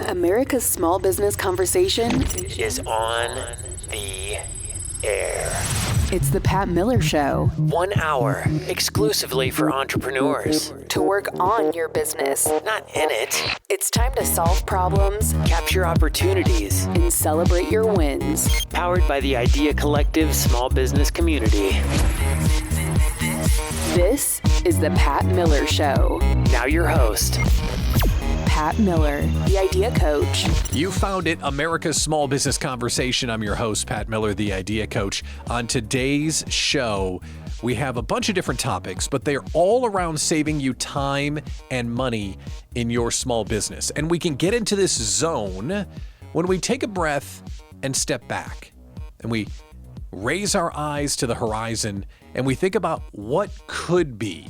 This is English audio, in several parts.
America's small business conversation is on the air. It's the Pat Miller Show. 1 hour exclusively for entrepreneurs. To work on your business, Not in it. it's time to solve problems Capture opportunities. and celebrate your wins. Powered by the Idea Collective small business community. This is the Pat Miller Show. Now your host. Pat Miller, the Idea Coach. You found it, America's Small Business Conversation. I'm your host, Pat Miller, the Idea Coach. On today's show, we have a bunch of different topics, but they're all around saving you time and money in your small business. And we can get into this zone when we take a breath and step back and we raise our eyes to the horizon and we think about what could be.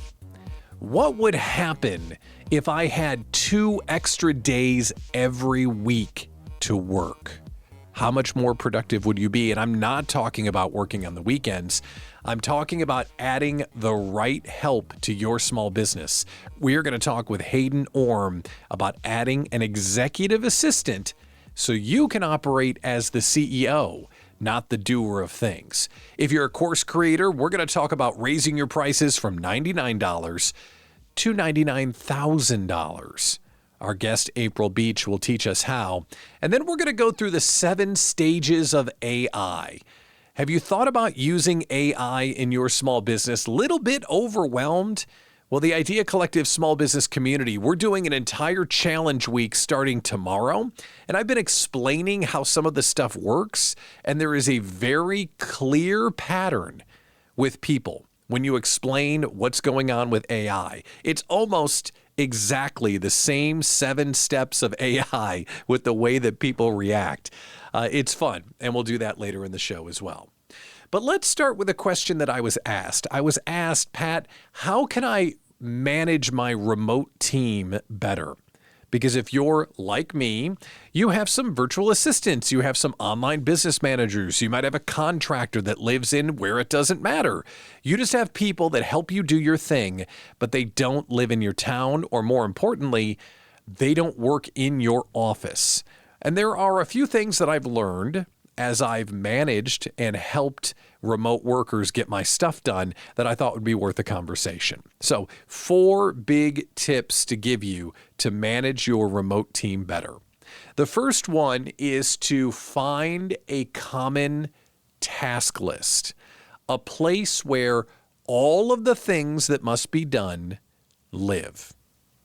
What would happen if I had 2 extra days every week to work? How much more productive would you be? And I'm not talking about working on the weekends. I'm talking about adding the right help to your small business. We're going to talk with Hayden Orme about adding an executive assistant so you can operate as the CEO, not the doer of things. If you're a course creator, we're going to talk about raising your prices from $99 to $99,000. Our guest, April Beach, will teach us how. And then we're going to go through the 7 stages of AI. Have you thought about using AI in your small business? Little bit overwhelmed? Well, the Idea Collective small business community, we're doing an entire challenge week starting tomorrow. And I've been explaining how some of the stuff works. And there is a very clear pattern with people when you explain what's going on with AI. It's almost exactly the same 7 steps of AI with the way that people react. It's fun, and we'll do that later in the show as well. But let's start with a question that I was asked. I was asked, Pat, how can I manage my remote team better? Because if you're like me, you have some virtual assistants, you have some online business managers, you might have a contractor that lives in where it doesn't matter. You just have people that help you do your thing, but they don't live in your town, or more importantly, they don't work in your office. And there are a few things that I've learned as I've managed and helped remote workers get my stuff done that I thought would be worth a conversation. So 4 big tips to give you to manage your remote team better. The first one is to find a common task list, a place where all of the things that must be done live.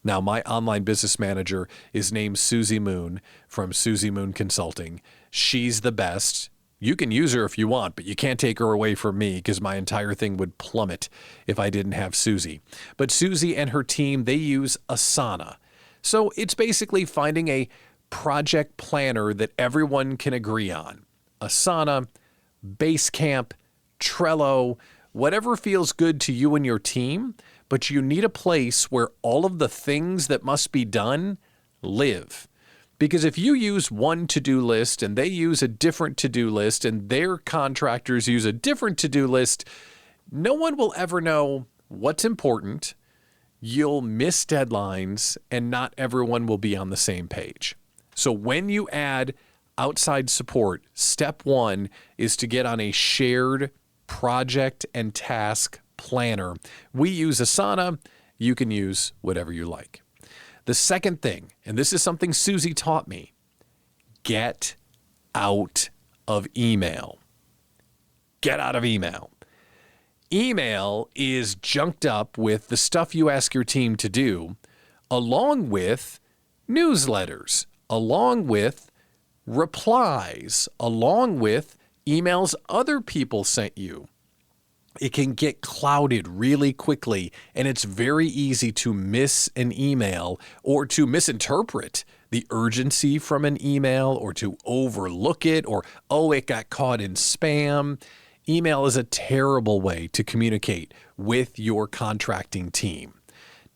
Now, my online business manager is named Susie Moon from Susie Moon Consulting. She's the best. You can use her if you want, but you can't take her away from me because my entire thing would plummet if I didn't have Susie. But Susie and her team, they use Asana. So it's basically finding a project planner that everyone can agree on. Asana, Basecamp, Trello, whatever feels good to you and your team, but you need a place where all of the things that must be done live. Because if you use one to-do list and they use a different to-do list and their contractors use a different to-do list, no one will ever know what's important. You'll miss deadlines and not everyone will be on the same page. So when you add outside support, step 1 is to get on a shared project and task planner. We use Asana. You can use whatever you like. The second thing, and this is something Susie taught me, get out of email. Get out of email. Email is junked up with the stuff you ask your team to do, along with newsletters, along with replies, along with emails other people sent you. It can get clouded really quickly, and it's very easy to miss an email or to misinterpret the urgency from an email or to overlook it or, oh, it got caught in spam. Email is a terrible way to communicate with your contracting team.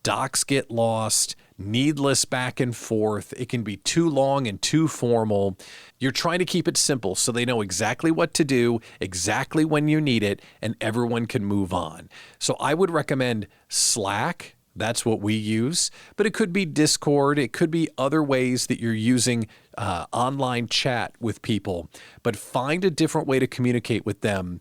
Docs get lost, needless back and forth. It can be too long and too formal. You're trying to keep it simple so they know exactly what to do, exactly when you need it, and everyone can move on. So I would recommend Slack, That's what we use. But it could be Discord. It could be other ways that you're using online chat with people. But find a different way to communicate with them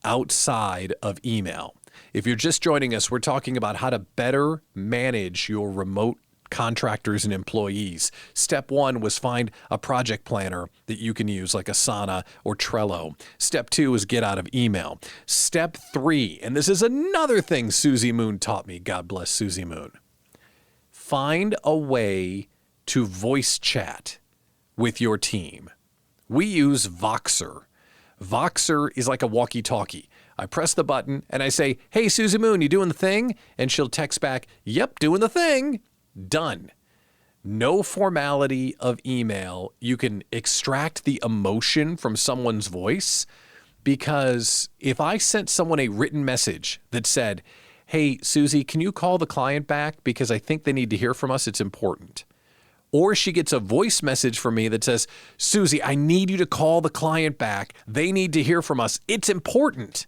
outside of email. If you're just joining us, we're talking about how to better manage your remote contractors and employees. Step 1 was find a project planner that you can use like Asana or Trello. Step 2 is get out of email. Step 3, and this is another thing Susie Moon taught me, God bless Susie Moon. Find a way to voice chat with your team. We use Voxer. Voxer is like a walkie-talkie. I press the button and I say, "Hey, Susie Moon, you doing the thing?" And she'll text back, "Yep, doing the thing." Done. No formality of email. You can extract the emotion from someone's voice, because if I sent someone a written message that said, "Hey, Susie, can you call the client back because I think they need to hear from us, it's important." Or she gets a voice message from me that says, "Susie, I need you to call the client back. They need to hear from us. It's important."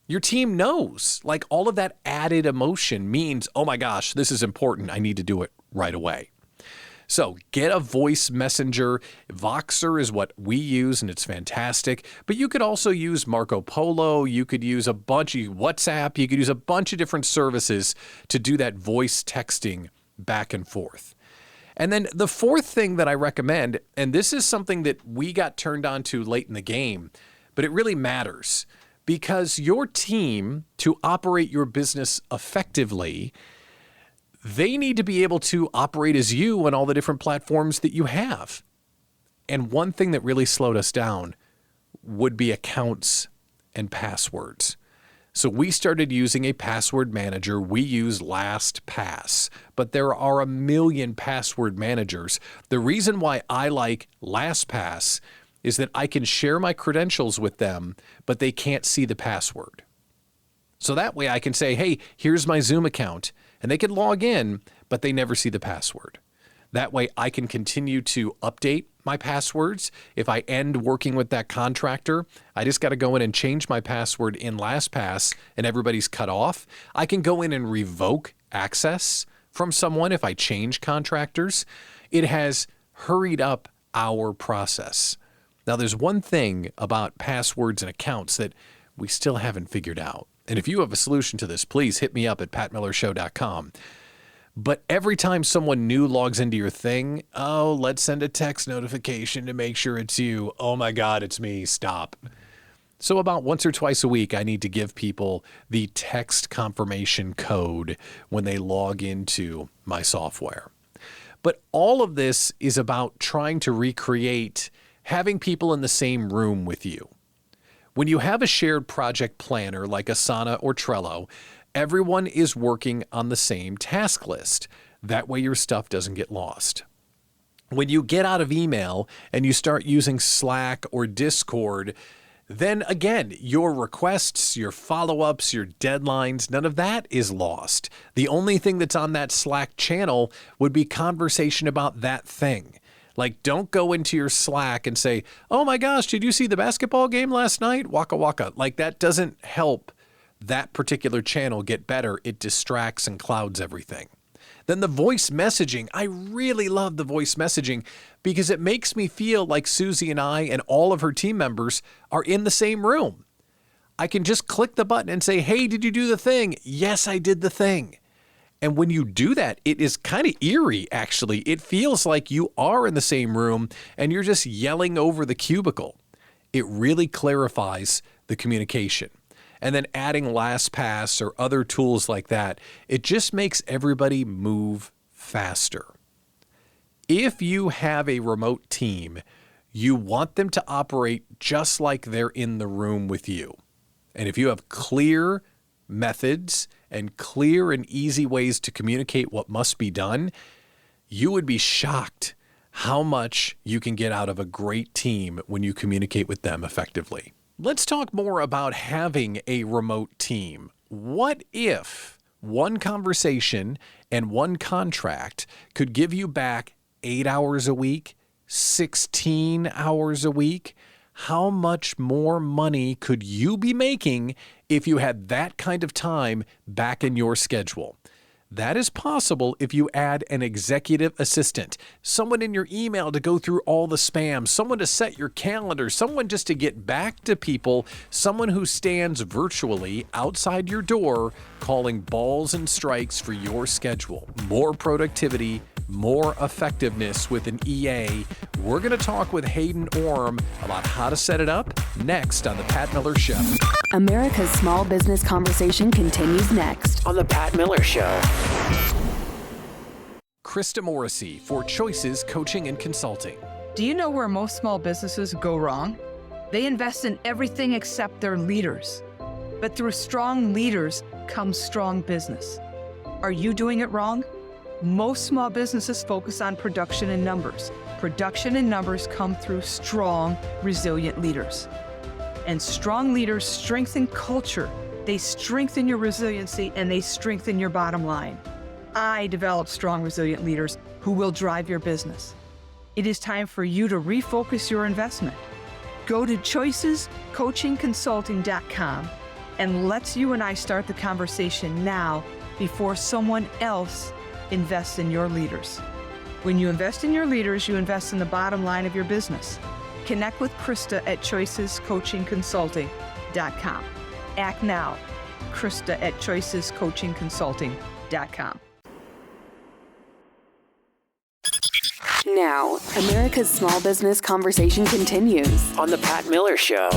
Your team knows, like, all of that added emotion means, oh my gosh, this is important. I need to do it right away. So get a voice messenger. Voxer is what we use, and it's fantastic. But you could also use Marco Polo. You could use a bunch of WhatsApp. You could use a bunch of different services to do that voice texting back and forth. And then the fourth thing that I recommend, and this is something that we got turned on to late in the game, but it really matters. Because your team, to operate your business effectively, they need to be able to operate as you on all the different platforms that you have. And one thing that really slowed us down would be accounts and passwords. So we started using a password manager. We use LastPass, but there are a million password managers. The reason why I like LastPass is that I can share my credentials with them, but they can't see the password. So that way I can say, "Hey, here's my Zoom account," and they can log in, but they never see the password. That way I can continue to update my passwords. If I end working with that contractor, I just got to go in and change my password in LastPass and everybody's cut off. I can go in and revoke access from someone if I change contractors. It has hurried up our process. Now, there's one thing about passwords and accounts that we still haven't figured out. And if you have a solution to this, please hit me up at patmillershow.com. But every time someone new logs into your thing, "Oh, let's send a text notification to make sure it's you. Oh my God, it's me. Stop." So about once or twice a week, I need to give people the text confirmation code when they log into my software. But all of this is about trying to recreate having people in the same room with you. When you have a shared project planner like Asana or Trello, everyone is working on the same task list. That way your stuff doesn't get lost. When you get out of email and you start using Slack or Discord, then again, your requests, your follow-ups, your deadlines, none of that is lost. The only thing that's on that Slack channel would be conversation about that thing. Like, don't go into your Slack and say, "Oh my gosh, did you see the basketball game last night? Waka waka." Like, that doesn't help that particular channel get better. It distracts and clouds everything. Then the voice messaging. I really love the voice messaging because it makes me feel like Susie and I and all of her team members are in the same room. I can just click the button and say, "Hey, did you do the thing?" "Yes, I did the thing." And when you do that, it is kind of eerie, actually. It feels like you are in the same room and you're just yelling over the cubicle. It really clarifies the communication. And then adding LastPass or other tools like that, it just makes everybody move faster. If you have a remote team, you want them to operate just like they're in the room with you. And if you have clear methods and clear and easy ways to communicate what must be done, you would be shocked how much you can get out of a great team when you communicate with them effectively. Let's talk more about having a remote team. What if one conversation and one contract could give you back 8 hours a week, 16 hours a week? How much more money could you be making if you had that kind of time back in your schedule? That is possible if you add an executive assistant, someone in your email to go through all the spam, someone to set your calendar, someone just to get back to people, someone who stands virtually outside your door calling balls and strikes for your schedule. More productivity, more effectiveness with an EA. We're going to talk with Hayden Orme about how to set it up next on The Pat Miller Show. America's small business conversation continues next On The Pat Miller Show. Krista Morrissey for Choices Coaching and Consulting. Do you know where most small businesses go wrong? They invest in everything except their leaders. But through strong leaders comes strong business. Are you doing it wrong? Most small businesses focus on production and numbers. Production and numbers come through strong, resilient leaders. And strong leaders strengthen culture. They strengthen your resiliency and they strengthen your bottom line. I develop strong, resilient leaders who will drive your business. It is time for you to refocus your investment. Go to choicescoachingconsulting.com and let's you and I start the conversation now before someone else invests in your leaders. When you invest in your leaders, you invest in the bottom line of your business. Connect with Krista at choicescoachingconsulting.com. Act now. Krista at choicescoachingconsulting.com. now. America's small business conversation continues On The Pat Miller Show.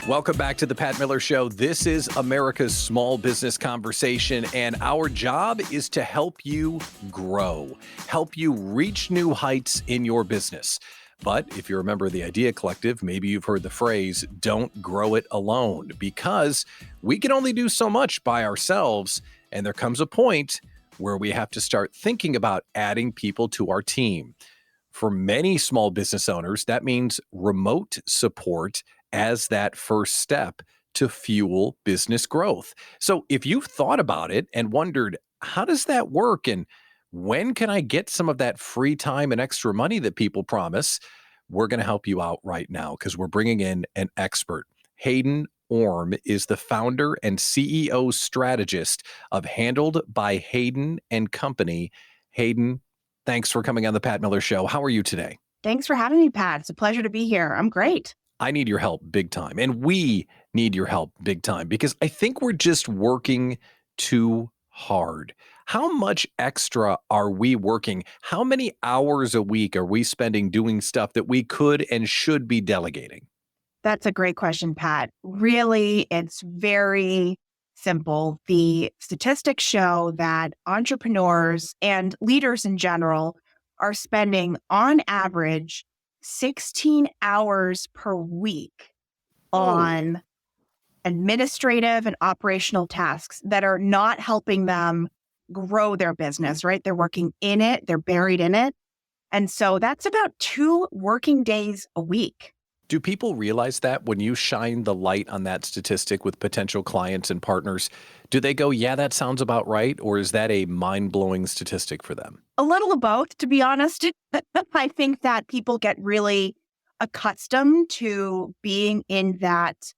Welcome back to The Pat Miller Show. This is America's small business conversation, and our job is to help you grow, help you reach new heights in your business. But if you're a member of the Idea Collective, maybe you've heard the phrase, don't grow it alone, because we can only do so much by ourselves. And there comes a point where we have to start thinking about adding people to our team. For many small business owners, that means remote support as that first step to fuel business growth. So if you've thought about it and wondered, how does that work? And when can I get some of that free time and extra money that people promise? We're going to help you out right now because we're bringing in an expert. Hayden Orme is the founder and CEO strategist of Handled by Hayden and Company. Hayden, thanks for coming on the Pat Miller Show. How are you today? Thanks for having me, Pat. It's a pleasure to be here. I'm great. I need your help big time. And we need your help big time because I think we're just working too hard. How much extra are we working? How many hours a week are we spending doing stuff that we could and should be delegating? That's a great question, Pat. Really, it's very simple. The statistics show that entrepreneurs and leaders in general are spending, on average, 16 hours per week on administrative and operational tasks that are not helping them grow their business, right? They're working in it, they're buried in it. And so that's about 2 working days a week. Do people realize that when you shine the light on that statistic with potential clients and partners, do they go, yeah, that sounds about right? Or is that a mind-blowing statistic for them? A little of both, to be honest. I think that people get really accustomed to being in that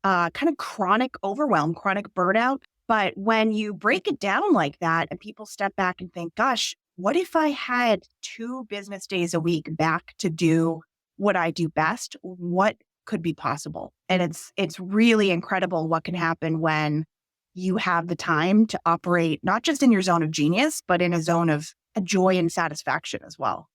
kind of chronic overwhelm, chronic burnout. But when you break it down like that and people step back and think, gosh, what if I had 2 business days a week back to do what I do best? What could be possible? And it's really incredible what can happen when you have the time to operate, not just in your zone of genius, but in a zone of joy and satisfaction as well.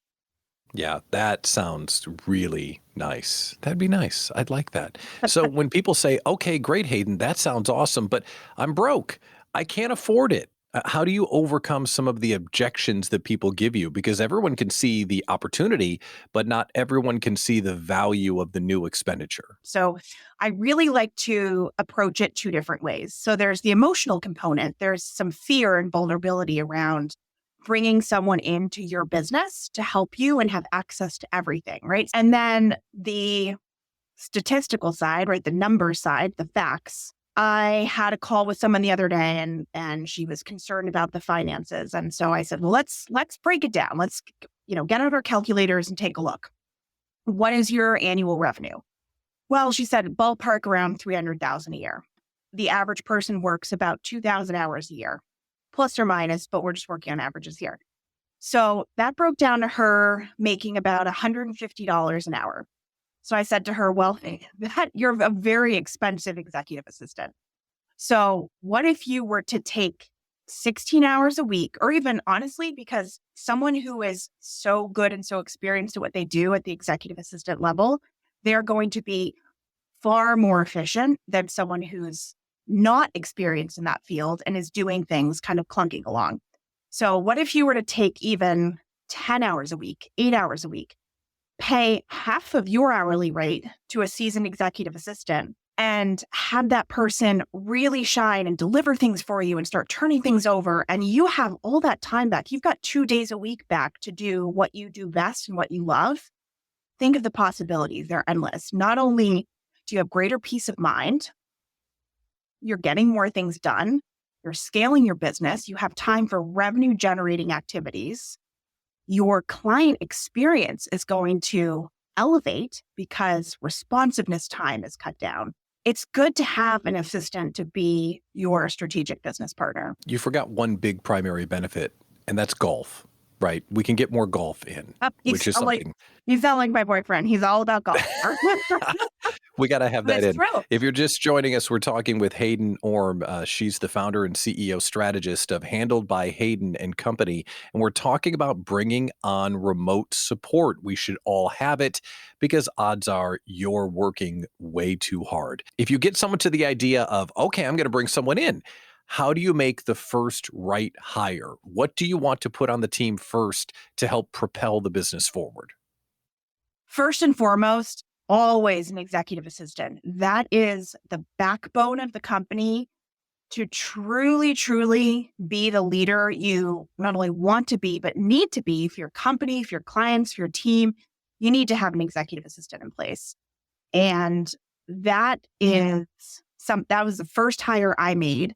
Yeah, that sounds really nice. That'd be nice. I'd like that. So when people say, okay, great, Hayden, that sounds awesome, but I'm broke. I can't afford it. How do you overcome some of the objections that people give you? Because everyone can see the opportunity, but not everyone can see the value of the new expenditure. So I really like to approach it 2 different ways. So there's the emotional component. There's some fear and vulnerability around bringing someone into your business to help you and have access to everything, right? And then the statistical side, right? The number side, the facts. I had a call with someone the other day and she was concerned about the finances. And so I said, well, let's break it down. Let's, get out our calculators and take a look. What is your annual revenue? Well, she said ballpark around 300,000 a year. The average person works about 2,000 hours a year. plus or minus, but we're just working on averages here. So that broke down to her making about $150 an hour. So I said to her, well, you're a very expensive executive assistant. So what if you were to take 16 hours a week, or even honestly, because someone who is so good and so experienced at what they do at the executive assistant level, they're going to be far more efficient than someone who's not experienced in that field and is doing things kind of clunking along. So what if you were to take even 10 hours a week, 8 hours a week, pay half of your hourly rate to a seasoned executive assistant and have that person really shine and deliver things for you and start turning things over, and you have all that time back. You've got 2 days a week back to do what you do best and what you love. Think of the possibilities. They're endless. Not only do you have greater peace of mind, you're getting more things done, you're scaling your business, you have time for revenue generating activities. Your client experience is going to elevate because responsiveness time is cut down. It's good to have an assistant to be your strategic business partner. You forgot one big primary benefit, and that's golf, right? We can get more golf in, which is something. You sound like my boyfriend. He's all about golf. We got to have that in. True. If you're just joining us, we're talking with Hayden Orme. She's the founder and CEO strategist of Handled by Hayden and Company. And we're talking about bringing on remote support. We should all have it because odds are you're working way too hard. If you get someone to the idea of, okay, I'm going to bring someone in, how do you make the first right hire? What do you want to put on the team first to help propel the business forward? First and foremost, always an executive assistant. That is the backbone of the company to truly, truly be the leader you not only want to be, but need to be for your company, for your clients, for your team. You need to have an executive assistant in place. And that was the first hire I made.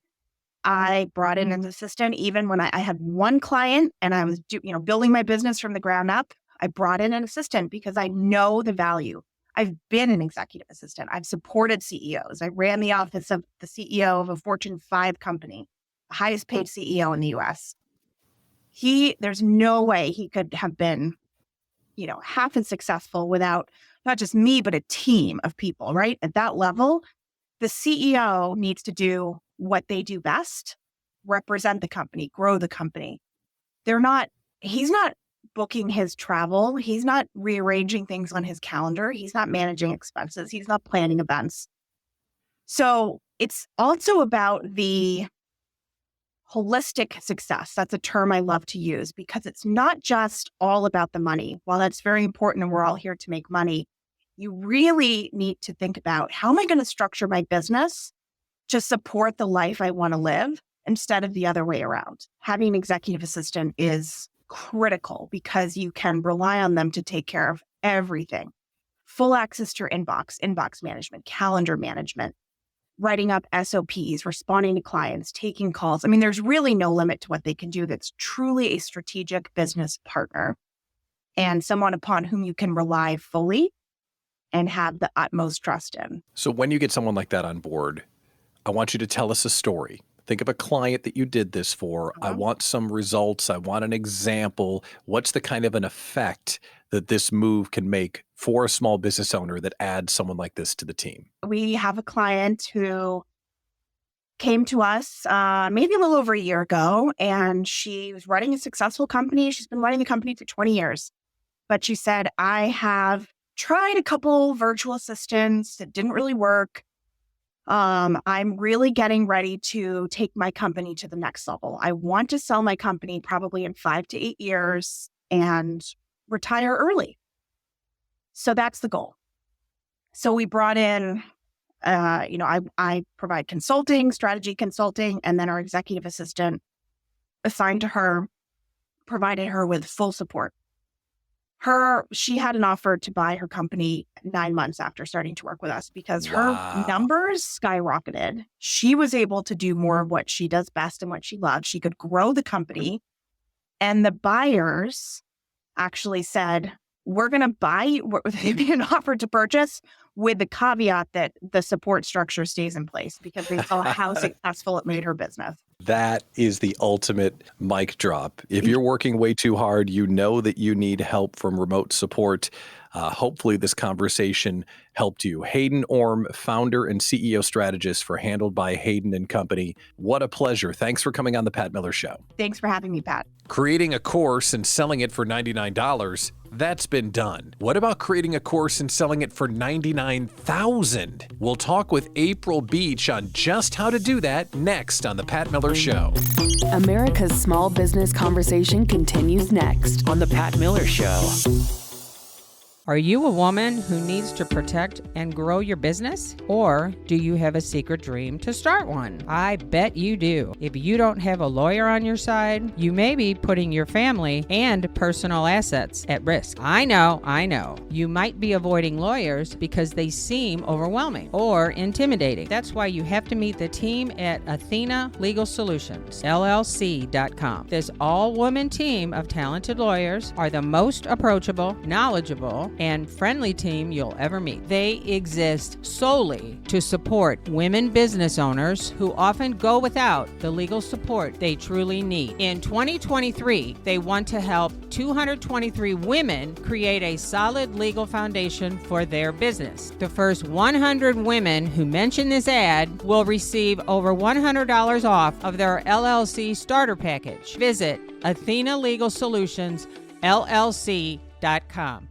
I brought in an assistant even when I had one client and I was building my business from the ground up. I brought in an assistant because I know the value. I've been an executive assistant. I've supported CEOs. I ran the office of the CEO of a Fortune 5 company, the highest paid CEO in the US. There's no way he could have been, half as successful without not just me, but a team of people, right? At that level, the CEO needs to do what they do best, represent the company, grow the company. He's not booking his travel. He's not rearranging things on his calendar. He's not managing expenses. He's not planning events. So it's also about the holistic success. That's a term I love to use because it's not just all about the money. While that's very important and we're all here to make money, you really need to think about how am I going to structure my business to support the life I want to live instead of the other way around. Having an executive assistant is critical because you can rely on them to take care of everything. Full access to your inbox management, calendar management, writing up SOPs, responding to clients, taking calls. I mean, there's really no limit to what they can do that's truly a strategic business partner and someone upon whom you can rely fully and have the utmost trust in. So when you get someone like that on board, I want you to tell us a story. Think of a client that you did this for. I want some results. I want an example. What's the kind of an effect that this move can make for a small business owner that adds someone like this to the team? We have a client who came to us maybe a little over a year ago, and she was running a successful company. She's been running the company for 20 years. But she said, I have tried a couple virtual assistants that didn't really work. I'm really getting ready to take my company to the next level. I want to sell my company probably in 5 to 8 years and retire early. So that's the goal. So we brought in, I provide consulting, strategy consulting, and then our executive assistant assigned to her, provided her with full support. She had an offer to buy her company 9 months after starting to work with us because her numbers skyrocketed. She was able to do more of what she does best and what she loves. She could grow the company. And the buyers actually said, we're going to buy, they've been offered to purchase with the caveat that the support structure stays in place because they saw how successful it made her business. That is the ultimate mic drop. If you're working way too hard, you know that you need help from remote support. Hopefully this conversation helped you. Hayden Orme, founder and CEO strategist for Handled by Hayden Company. What a pleasure. Thanks for coming on the Pat Miller Show. Thanks for having me, Pat. Creating a course and selling it for $99, that's been done. What about creating a course and selling it for $99,000? We'll talk with April Beach on just how to do that next on the Pat Miller Show. America's small business conversation continues next On the Pat Miller Show. Are you a woman who needs to protect and grow your business? Or do you have a secret dream to start one? I bet you do. If you don't have a lawyer on your side, you may be putting your family and personal assets at risk. I know. You might be avoiding lawyers because they seem overwhelming or intimidating. That's why you have to meet the team at Athena Legal Solutions, LLC.com. This all-woman team of talented lawyers are the most approachable, knowledgeable, and friendly team you'll ever meet. They exist solely to support women business owners who often go without the legal support they truly need. In 2023, they want to help 223 women create a solid legal foundation for their business. The first 100 women who mention this ad will receive over $100 off of their LLC starter package. Visit Athena Legal Solutions, LLC.com.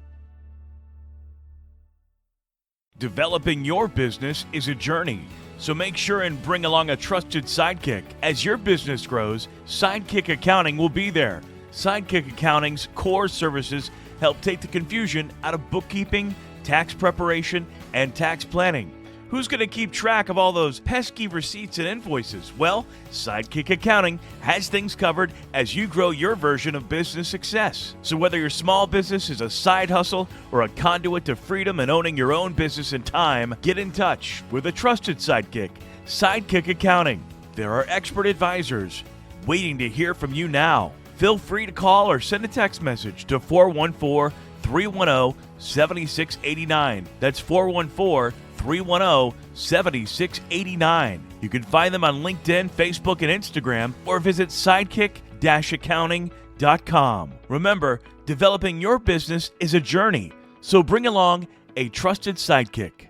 Developing your business is a journey, so make sure and bring along a trusted sidekick. As your business grows, Sidekick Accounting will be there. Sidekick Accounting's core services help take the confusion out of bookkeeping, tax preparation, and tax planning. Who's going to keep track of all those pesky receipts and invoices? Well, Sidekick Accounting has things covered as you grow your version of business success. So whether your small business is a side hustle or a conduit to freedom and owning your own business in time, get in touch with a trusted sidekick, Sidekick Accounting. There are expert advisors waiting to hear from you now. Feel free to call or send a text message to 414-310-7689. That's 414-310-7689. You can find them on LinkedIn, Facebook, and Instagram, or visit sidekick-accounting.com. Remember, developing your business is a journey, so bring along a trusted sidekick.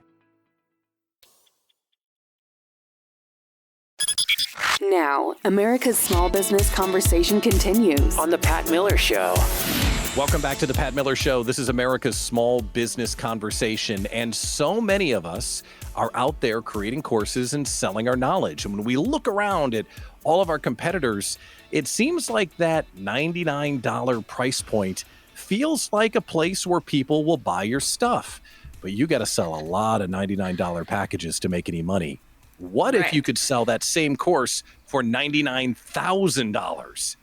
now. America's small business conversation continues On the Pat Miller Show. Welcome back to the Pat Miller Show. This is America's small business conversation, and so many of us are out there creating courses and selling our knowledge. And when we look around at all of our competitors, it seems like that $99 price point feels like a place where people will buy your stuff. But you got to sell a lot of $99 packages to make any money. What if you could sell that same course for $99,000?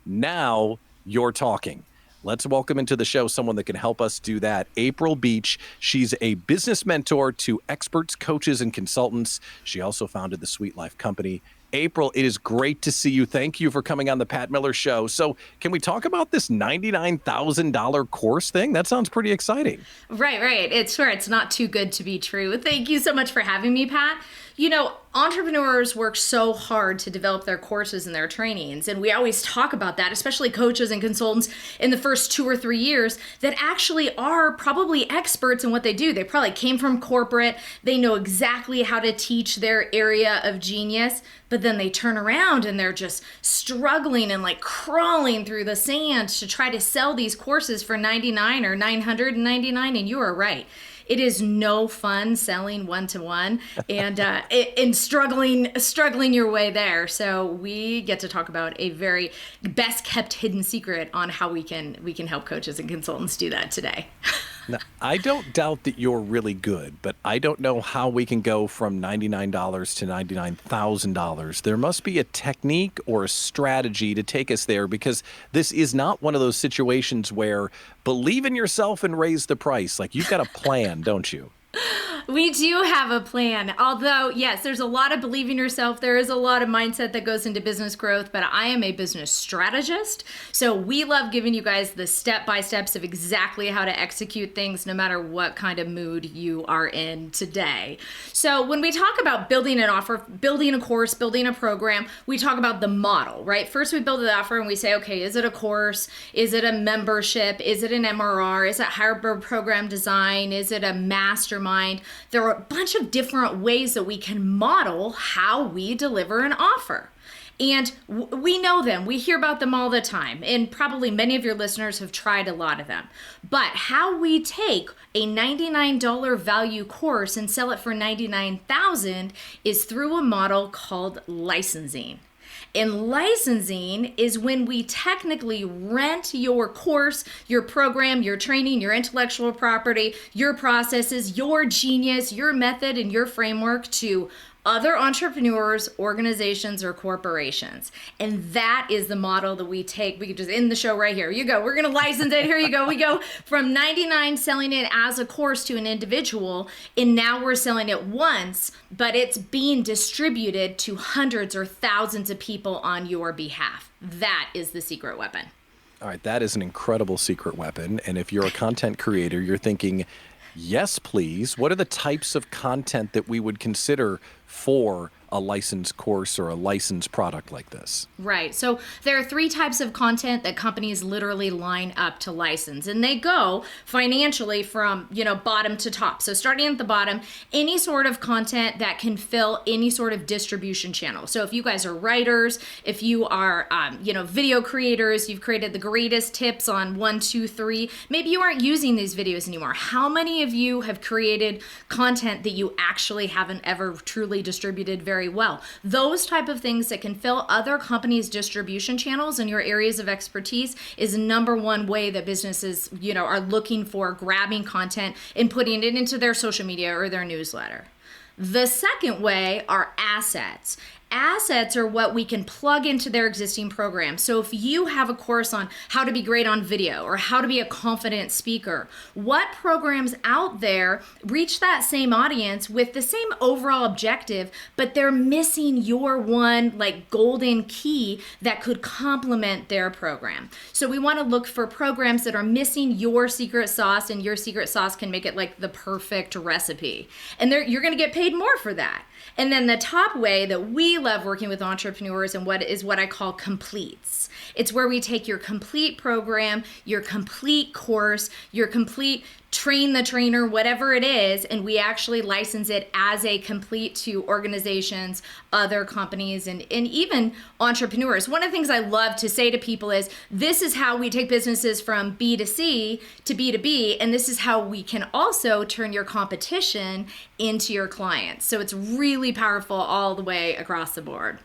Now you're talking. Let's welcome into the show someone that can help us do that. April Beach. She's a business mentor to experts, coaches, and consultants. She also founded the Sweet Life Company. April, it is great to see you. Thank you for coming on the Pat Miller Show. So can we talk about this $99,000 course thing? That sounds pretty exciting. Right. It's not too good to be true. Thank you so much for having me, Pat. You know, entrepreneurs work so hard to develop their courses and their trainings. And we always talk about that, especially coaches and consultants in the first 2 or 3 years that actually are probably experts in what they do. They probably came from corporate. They know exactly how to teach their area of genius. But then they turn around and they're just struggling and like crawling through the sand to try to sell these courses for $99 or $999. And you are right. It is no fun selling one-to-one and struggling your way there. So we get to talk about a very best kept hidden secret on how we can help coaches and consultants do that today. Now, I don't doubt that you're really good, but I don't know how we can go from $99 to $99,000. There must be a technique or a strategy to take us there, because this is not one of those situations where believe in yourself and raise the price. Like, you've got a plan, don't you? We do have a plan. Although, yes, there's a lot of believe in yourself. There is a lot of mindset that goes into business growth, but I am a business strategist. So we love giving you guys the step-by-steps of exactly how to execute things no matter what kind of mood you are in today. So when we talk about building an offer, building a course, building a program, we talk about the model, right? First, we build the offer and we say, okay, is it a course? Is it a membership? Is it an MRR? Is it hybrid program design? Is it a mastermind? There are a bunch of different ways that we can model how we deliver an offer. And we know them. We hear about them all the time. And probably many of your listeners have tried a lot of them. But how we take a $99 value course and sell it for $99,000 is through a model called licensing. And licensing is when we technically rent your course, your program, your training, your intellectual property, your processes, your genius, your method, and your framework to other entrepreneurs, organizations, or corporations. And that is the model that we take. We could just end the show right here. You go. We're going to license it. Here you go. We go from 99 selling it as a course to an individual, and now we're selling it once, but it's being distributed to hundreds or thousands of people on your behalf. That is the secret weapon. All right, that is an incredible secret weapon. And if you're a content creator, you're thinking, yes, please. What are the types of content that we would consider for a licensed course or a licensed product like this? Right. So there are 3 types of content that companies literally line up to license, and they go financially from, bottom to top. So starting at the bottom, any sort of content that can fill any sort of distribution channel. So if you guys are writers, if you are, video creators, you've created the greatest tips on 1, 2, 3, maybe you aren't using these videos anymore. How many of you have created content that you actually haven't ever truly distributed very well? Those type of things that can fill other companies' distribution channels in your areas of expertise is number one way that businesses, are looking for grabbing content and putting it into their social media or their newsletter. The second way are assets. Assets are what we can plug into their existing program. So if you have a course on how to be great on video or how to be a confident speaker, what programs out there reach that same audience with the same overall objective, but they're missing your one golden key that could complement their program. So we want to look for programs that are missing your secret sauce, and your secret sauce can make it like the perfect recipe. And you're going to get paid more for that. And then the top way that we love working with entrepreneurs and what I call completes. It's where we take your complete program, your complete course, your complete train the trainer, whatever it is, and we actually license it as a complete to organizations, other companies, and even entrepreneurs. One of the things I love to say to people is, this is how we take businesses from B to C to B to B, and this is how we can also turn your competition into your clients. So it's really powerful all the way across the board.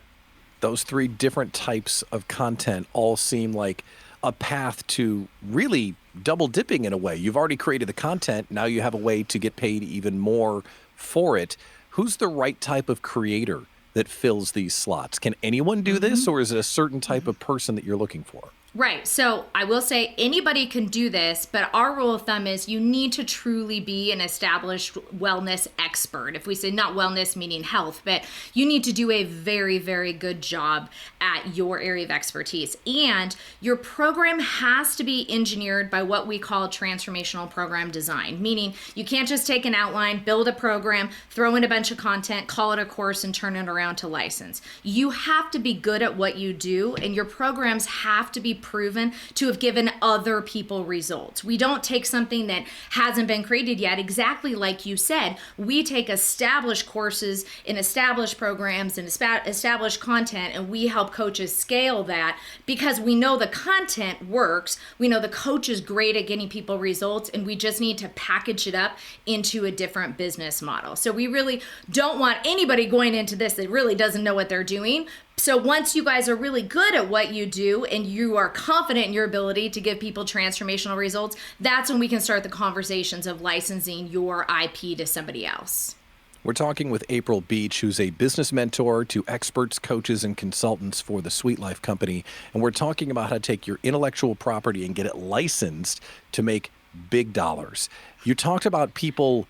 Those 3 different types of content all seem like a path to really double dipping in a way. You've already created the content. Now you have a way to get paid even more for it. Who's the right type of creator that fills these slots? Can anyone do this, or is it a certain type of person that you're looking for? Right. So I will say anybody can do this, but our rule of thumb is you need to truly be an established wellness expert. If we say not wellness meaning health, but you need to do a very, very good job at your area of expertise. And your program has to be engineered by what we call transformational program design, meaning you can't just take an outline, build a program, throw in a bunch of content, call it a course, and turn it around to license. You have to be good at what you do, and your programs have to be proven to have given other people results. We don't take something that hasn't been created yet. Exactly like you said, we take established courses and established programs and established content, and we help coaches scale that because we know the content works. We know the coach is great at getting people results, and we just need to package it up into a different business model. So we really don't want anybody going into this that really doesn't know what they're doing. So once you guys are really good at what you do and you are confident in your ability to give people transformational results, that's when we can start the conversations of licensing your IP to somebody else. We're talking with April Beach, who's a business mentor to experts, coaches, and consultants for the Sweet Life Company. And we're talking about how to take your intellectual property and get it licensed to make big dollars. You talked about people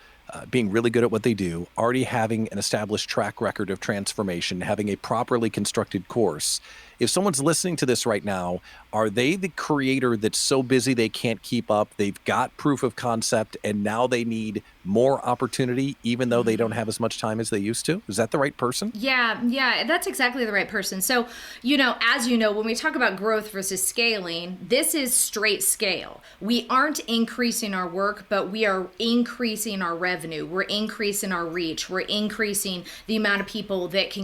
being really good at what they do, already having an established track record of transformation, having a properly constructed course. If someone's listening to this right now, are they the creator that's so busy they can't keep up? They've got proof of concept and now they need more opportunity even though they don't have as much time as they used to? Is that the right person? Yeah, that's exactly the right person. So, as you know, when we talk about growth versus scaling, this is straight scale. We aren't increasing our work, but we are increasing our revenue. We're increasing our reach. We're increasing the amount of people that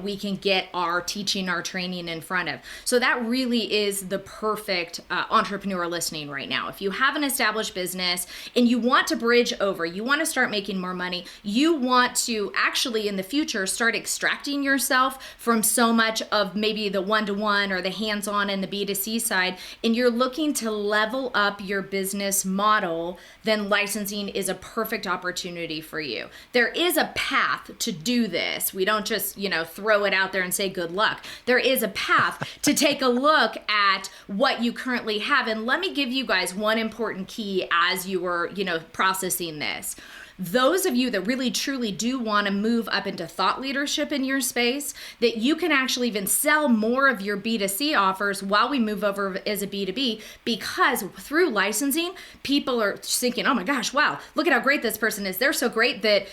we can get our teaching, our training in front of. So that really is the perfect entrepreneur listening right now. If you have an established business and you want to bridge over, you want to start making more money, you want to actually in the future start extracting yourself from so much of maybe the one-to-one or the hands-on and the B2C side, and you're looking to level up your business model, then licensing is a perfect opportunity for you. There is a path to do this. We don't just, throw it out there and say good luck. There is a path to take a look at what you currently have. And let me give you guys one important key as you were, processing this. Those of you that really truly do want to move up into thought leadership in your space, that you can actually even sell more of your B2C offers while we move over as a B2B, because through licensing, people are thinking, oh my gosh, wow, look at how great this person is. They're so great that,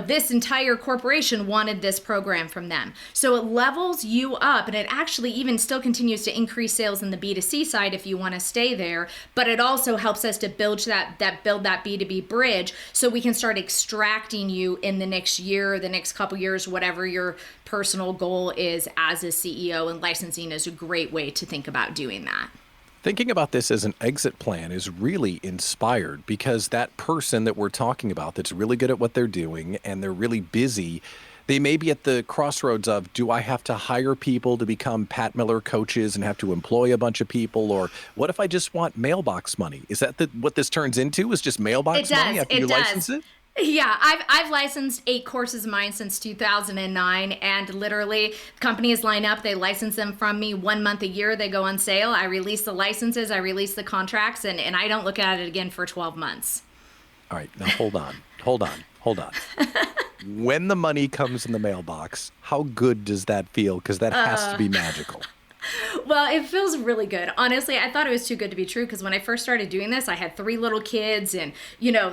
this entire corporation wanted this program from them. So it levels you up, and it actually even still continues to increase sales in the B2C side if you want to stay there, but it also helps us to build that B2B bridge so we can start extracting you in the next year, the next couple years, whatever your personal goal is as a CEO, and licensing is a great way to think about doing that. Thinking about this as an exit plan is really inspired, because that person that we're talking about that's really good at what they're doing and they're really busy, they may be at the crossroads of, do I have to hire people to become Pat Miller coaches and have to employ a bunch of people? Or what if I just want mailbox money? Is that what this turns into, is just mailbox money after you license it? Yeah, I've licensed 8 courses of mine since 2009, and literally companies line up, they license them from me 1 month a year, they go on sale, I release the licenses, I release the contracts, and I don't look at it again for 12 months. All right, now hold on. When the money comes in the mailbox, how good does that feel? Because that has to be magical. Well, it feels really good. Honestly, I thought it was too good to be true, because when I first started doing this, I had 3 little kids and,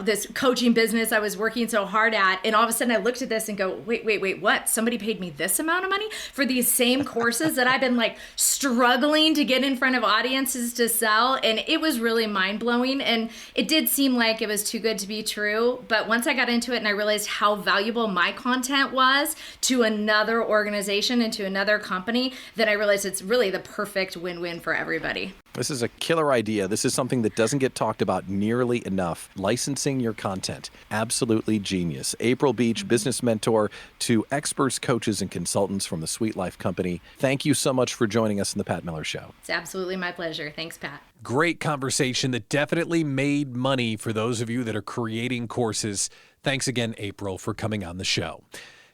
this coaching business I was working so hard at. And all of a sudden I looked at this and go, wait, what? Somebody paid me this amount of money for these same courses that I've been struggling to get in front of audiences to sell. And it was really mind blowing. And it did seem like it was too good to be true. But once I got into it and I realized how valuable my content was to another organization and to another company, then I realized it's really the perfect win-win for everybody. This is a killer idea. This is something that doesn't get talked about nearly enough. Licensing your content. Absolutely genius. April Beach, business mentor to experts, coaches, and consultants from the Sweet Life Company. Thank you so much for joining us in the Pat Miller Show. It's absolutely my pleasure. Thanks, Pat. Great conversation that definitely made money for those of you that are creating courses. Thanks again, April, for coming on the show.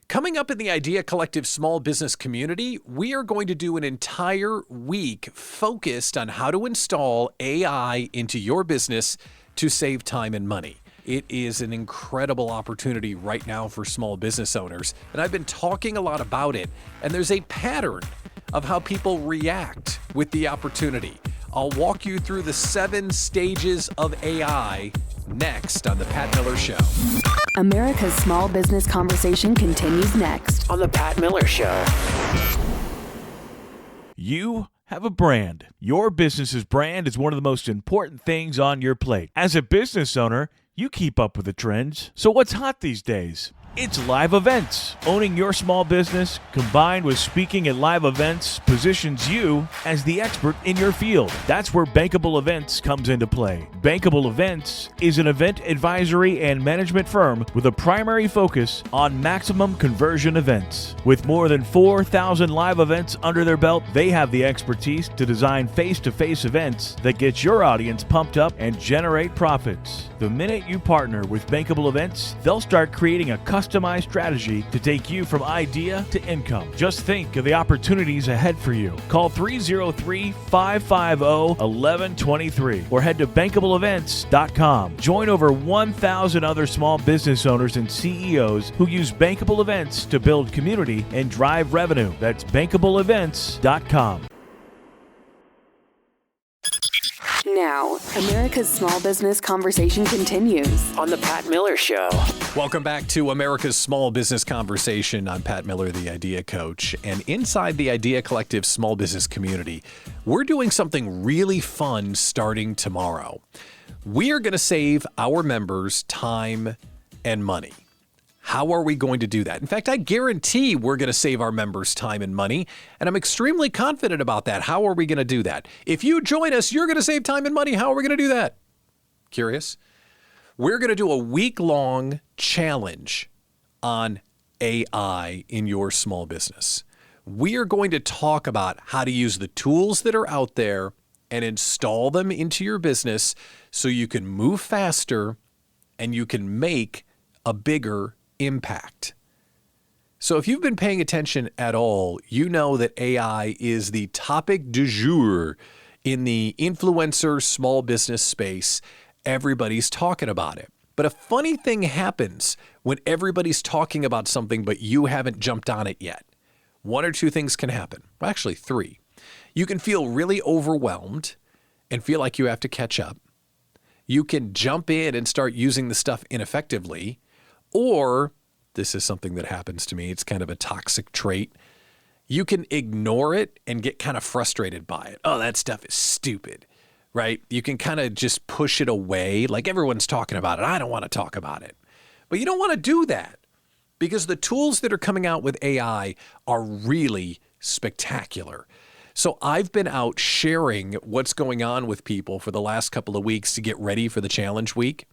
Coming up in the Idea Collective small business community, we are going to do an entire week focused on how to install AI into your business to save time and money. It is an incredible opportunity right now for small business owners, and I've been talking a lot about it, and there's a pattern of how people react with the opportunity. I'll walk you through the 7 stages of AI next on The Pat Miller Show. America's small business conversation continues next on The Pat Miller Show. You have a brand. Your business's brand is one of the most important things on your plate. As a business owner, you keep up with the trends. So what's hot these days? It's live events. Owning your small business combined with speaking at live events positions you as the expert in your field. That's where Bankable Events comes into play. Bankable Events is an event advisory and management firm with a primary focus on maximum conversion events. With more than 4,000 live events under their belt, they have the expertise to design face-to-face events that get your audience pumped up and generate profits. The minute you partner with Bankable Events, they'll start creating a custom customized strategy to take you from idea to income. Just think of the opportunities ahead for you. Call 303-550-1123 or head to bankableevents.com. Join over 1,000 other small business owners and CEOs who use Bankable Events to build community and drive revenue. That's bankableevents.com. Now, America's Small Business Conversation continues On The Pat Miller Show. Welcome back to America's Small Business Conversation. I'm Pat Miller, the Idea Coach. And inside the Idea Collective small business community, we're doing something really fun starting tomorrow. We are going to save our members time and money. How are we going to do that? In fact, I guarantee we're going to save our members time and money, and I'm extremely confident about that. How are we going to do that? If you join us, you're going to save time and money. How are we going to do that? Curious? We're going to do a week-long challenge on AI in your small business. We are going to talk about how to use the tools that are out there and install them into your business so you can move faster and you can make a bigger impact. So if you've been paying attention at all, you know that AI is the topic du jour in the influencer small business space. Everybody's talking about it. But a funny thing happens when everybody's talking about something but you haven't jumped on it yet. One or two things can happen. Well, actually, three. You can feel really overwhelmed and feel like you have to catch up. You can jump in and start using the stuff ineffectively. Or, this is something that happens to me, it's kind of a toxic trait, you can ignore it and get kind of frustrated by it. Oh, that stuff is stupid, right? You can kind of just push it away, like everyone's talking about it. I don't want to talk about it. But you don't want to do that because the tools that are coming out with AI are really spectacular. So I've been out sharing what's going on with people for the last couple of weeks to get ready for the challenge week.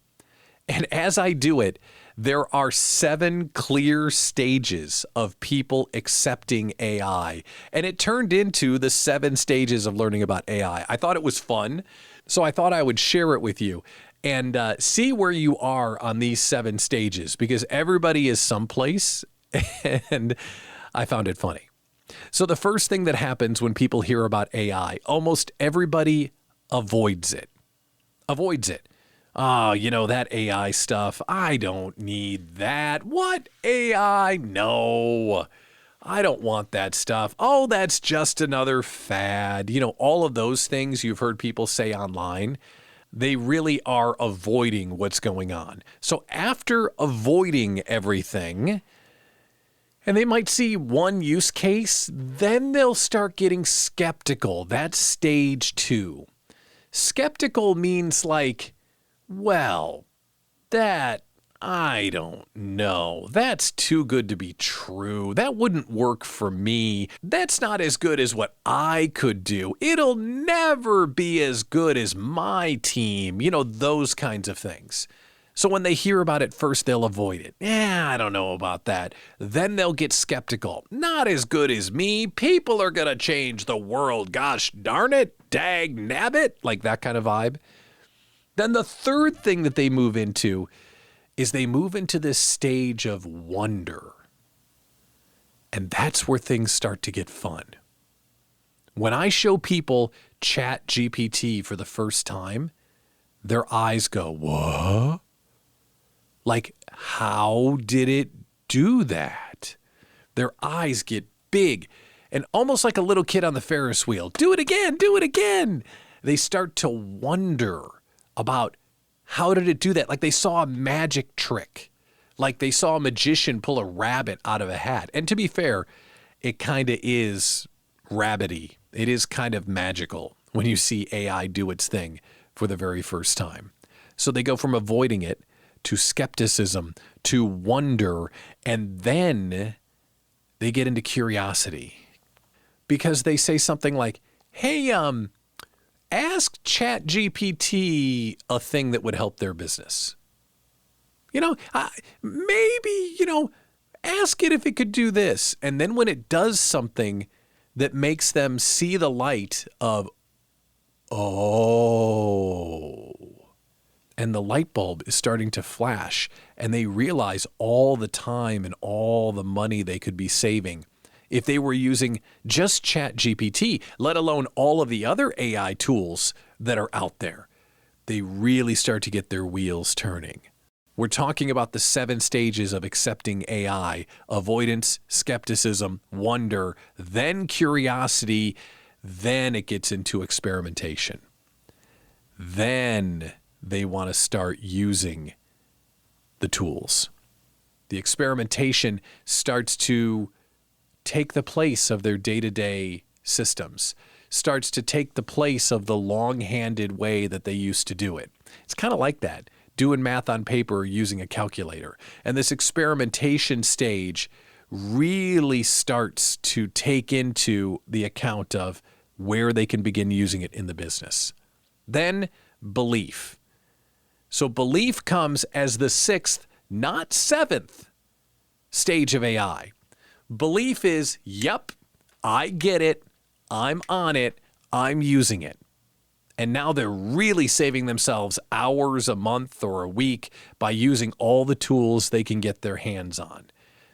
And as I do it, there are 7 clear stages of people accepting AI. And it turned into the 7 stages of learning about AI. I thought it was fun, so I thought I would share it with you and see where you are on these 7 stages because everybody is someplace and I found it funny. So the first thing that happens when people hear about AI, almost everybody avoids it. Oh, that AI stuff, I don't need that. What AI? No, I don't want that stuff. Oh, that's just another fad. All of those things you've heard people say online, they really are avoiding what's going on. So after avoiding everything, and they might see one use case, then they'll start getting skeptical. That's stage 2. Skeptical means like, well, that, I don't know. That's too good to be true. That wouldn't work for me. That's not as good as what I could do. It'll never be as good as my team. Those kinds of things. So when they hear about it first, they'll avoid it. I don't know about that. Then they'll get skeptical. Not as good as me. People are going to change the world. Gosh darn it. Dag nabbit. Like that kind of vibe. Then the third thing that they move into is they move into this stage of wonder. And that's where things start to get fun. When I show people ChatGPT for the first time, their eyes go, what? Like, how did it do that? Their eyes get big and almost like a little kid on the Ferris wheel. Do it again, do it again. They start to wonder about how did it do that? Like they saw a magic trick, like they saw a magician pull a rabbit out of a hat. And to be fair, it kind of is rabbity. It is kind of magical when you see AI do its thing for the very first time. So they go from avoiding it to skepticism to wonder, and then they get into curiosity because they say something like, hey, ask ChatGPT a thing that would help their business. Maybe, ask it if it could do this. And then when it does something that makes them see the light of, oh, and the light bulb is starting to flash, and they realize all the time and all the money they could be saving if they were using just ChatGPT, let alone all of the other AI tools that are out there. They really start to get their wheels turning. We're talking about the 7 stages of accepting AI: avoidance, skepticism, wonder, then curiosity, then it gets into experimentation. Then they want to start using the tools. The experimentation starts to take the place of their day-to-day systems, starts to take the place of the long-handed way that they used to do it. It's kind of like that, doing math on paper or using a calculator. And this experimentation stage really starts to take into the account of where they can begin using it in the business. Then belief. So belief comes as the 6th, not 7th stage of AI. Belief is, yep, I get it, I'm on it, I'm using it. And now they're really saving themselves hours a month or a week by using all the tools they can get their hands on.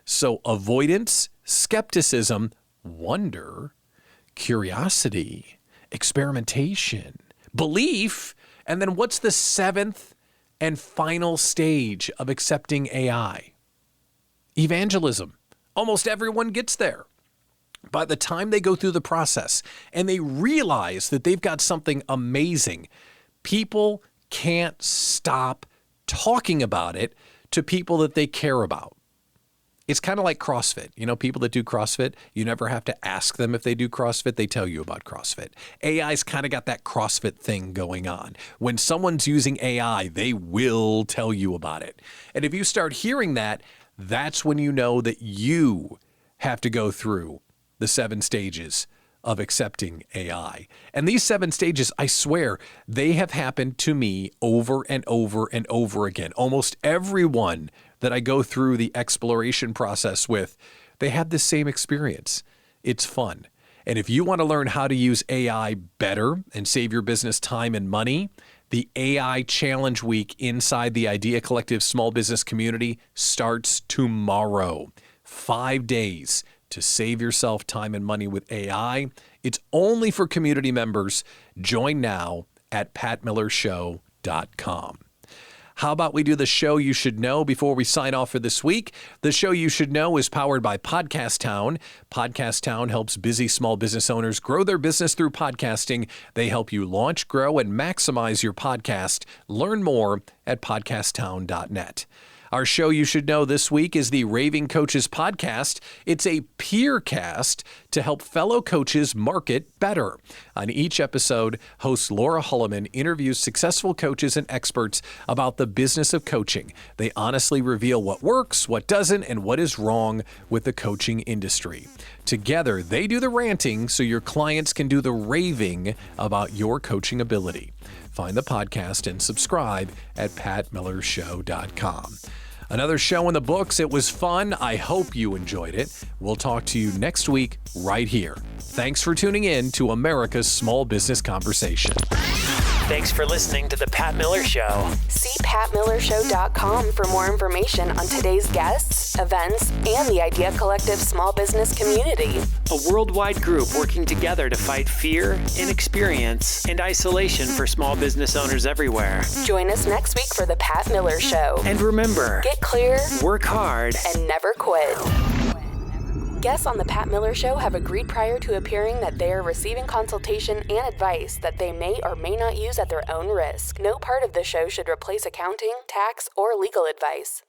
So avoidance, skepticism, wonder, curiosity, experimentation, belief, and then what's the 7th and final stage of accepting AI? Evangelism. Almost everyone gets there. By the time they go through the process and they realize that they've got something amazing, people can't stop talking about it to people that they care about. It's kind of like CrossFit. You know, people that do CrossFit, you never have to ask them if they do CrossFit. They tell you about CrossFit. AI's kind of got that CrossFit thing going on. When someone's using AI, they will tell you about it. And if you start hearing that, that's when you know that you have to go through the 7 stages of accepting AI. And these 7 stages, I swear, they have happened to me over and over and over again. Almost everyone that I go through the exploration process with, they have the same experience. It's fun. And if you want to learn how to use AI better and save your business time and money, the AI Challenge Week inside the Idea Collective small business community starts tomorrow. 5 days to save yourself time and money with AI. It's only for community members. Join now at patmillershow.com. How about we do the show you should know before we sign off for this week? The show you should know is powered by Podcast Town. Podcast Town helps busy small business owners grow their business through podcasting. They help you launch, grow, and maximize your podcast. Learn more at podcasttown.net. Our show you should know this week is the Raving Coaches Podcast. It's a peer cast to help fellow coaches market better. On each episode, host Laura Hulliman interviews successful coaches and experts about the business of coaching. They honestly reveal what works, what doesn't, and what is wrong with the coaching industry. Together, they do the ranting so your clients can do the raving about your coaching ability. Find the podcast and subscribe at patmillershow.com. Another show in the books. It was fun. I hope you enjoyed it. We'll talk to you next week right here. Thanks for tuning in to America's Small Business Conversation. Thanks for listening to The Pat Miller Show. See patmillershow.com for more information on today's guests, events, and the Idea Collective small business community. A worldwide group working together to fight fear, inexperience, and isolation for small business owners everywhere. Join us next week for The Pat Miller Show. And remember, Get clear, work hard, and never quit. Guests on The Pat Miller Show have agreed prior to appearing that they are receiving consultation and advice that they may or may not use at their own risk. No part of the show should replace accounting, tax, or legal advice.